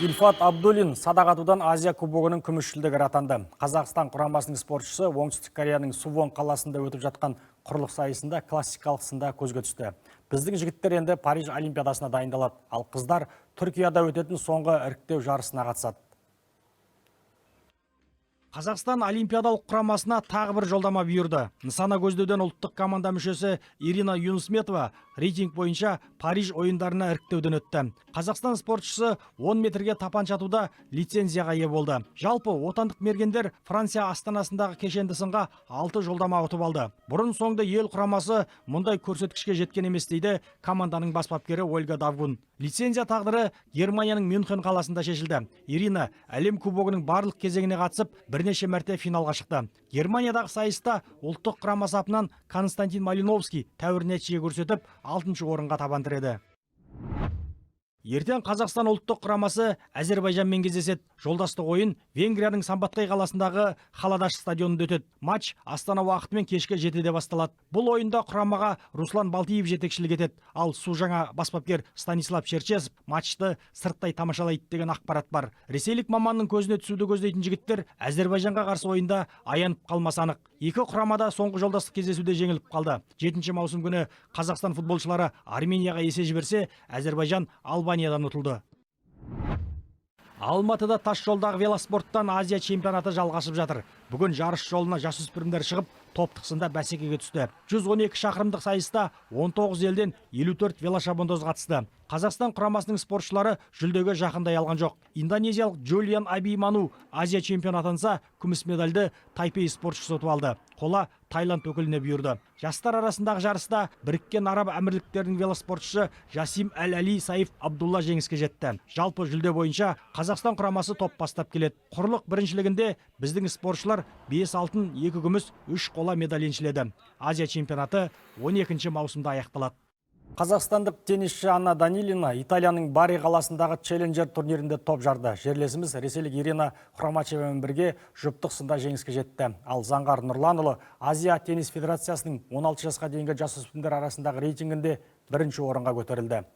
Ильфат Абдуллин садақ атудан Азия кубогының күміс жүлдегері атанды. Қазақстан құрамасының спортшысы Оңтүстік Кореяның Сувон қаласында өтіп жатқан құрлық сайысында классикалық сында көзге түсті. Біздің жігіттер енді Париж Олимпиадасына дайындалады, ал қыздар Түркияда өтетін соңғы іріктеу жарысына қатысады. Қазақстан олимпиадалық құрамасына тағы бір жолдама бұйырды. Нысана көздеуден ұлттық команда мүшесі Ирина Юнусметова рейтинг бойынша Париж ойындарына іріктеуден өтті. Қазақстан спортшысы 10 метрге тапанша атуда лицензияға ие болды. Жалпы отандық мергендер Франция астанасындағы кешенді сынға 6 жолдама ұтып алды. Бұрын соңды ел құрамасы мұндай көрсеткішке жеткен емес дейді команданың бас бапкері Ольга Давгун. Лицензия тағдыры Германияның Мюнхен қаласында шешілді. Ирина әлем кубогының барлық кезеңіне қатысып, бірнеше мәрте финалға шықты. Германиядағы сайыста ұлттық құрама сапынан Константин Малиновский тәуір нәтиже көрсетіп, 6-шы орынға табан тіреді. Ертең Қазақстан ұлттық құрамасы Әзербайжанмен кездеседі. Жолдастық ойын Венгрияның Самбаттай қаласындағы Халадаш стадионында өтеді. Матч Астана уақытымен кешке 7-де басталады. Бұл ойында құрамаға Руслан Балтиев жетекшілік етеді. Ал су жаңа бас бапкер Станислав Черчесов матчты сырттай тамашалайды деген ақпарат бар. Ресейлік маманның көзіне түсуді көздейтін жігіттер Әзербайжанға қарсы ойында аянып қалмасы анық. Екі құрамада соңғы жолдастық кездесуде жеңіліп қалды. 7 маусым күні Қазақстан футболшылары Арменияға есе жіберсе, Әзербайжан Албаниядан ұтылды. Алматыда тас жолдағы велоспорттан Азия чемпионаты жалғасып жатыр. Бүгін жарыс жолына жасөспірімдер шығып, топтық сында бәсекеге түсті. 112 шақырымдық сайыста 19 елден 54 велошабандоз қатысты. Қазақстан құрамасының спортшылары жүлдеге жақындай алған жоқ. Индонезиялық Джулиан Абиману Азия чемпионы атанса, күміс медальды Тайпей спортшысы ұтып алды. Қола Таиланд өкіліне бұйырды. Жастар арасындағы жарыста Біріккен Араб Әмірліктерінің велоспортшысы Жасим Әл-Али Саиф Абдулла жеңіске жетті. Жалпы жүлде бойынша Қазақстан құрамасы топ бастап келеді. Құрлық біріншілігінде біздің спортшылар 5 алтын, 2 күміс, 3 қола медаль еншіледі. Азия чемпионаты 12 маусымда аяқталады. Қазақстандық теннисші Анна Данилина Италияның Бари қаласындағы челленджер турнирінде топ жарды. Жерлесіміз ресейлік Ирина Хромачевамен бірге жұптық сында жеңіске жетті. Ал Заңғар Нұрланұлы Азия теннис федерациясының 16 жасқа дейінгі жасөспірімдер арасындағы рейтингінде бірінші орынға көтерілді.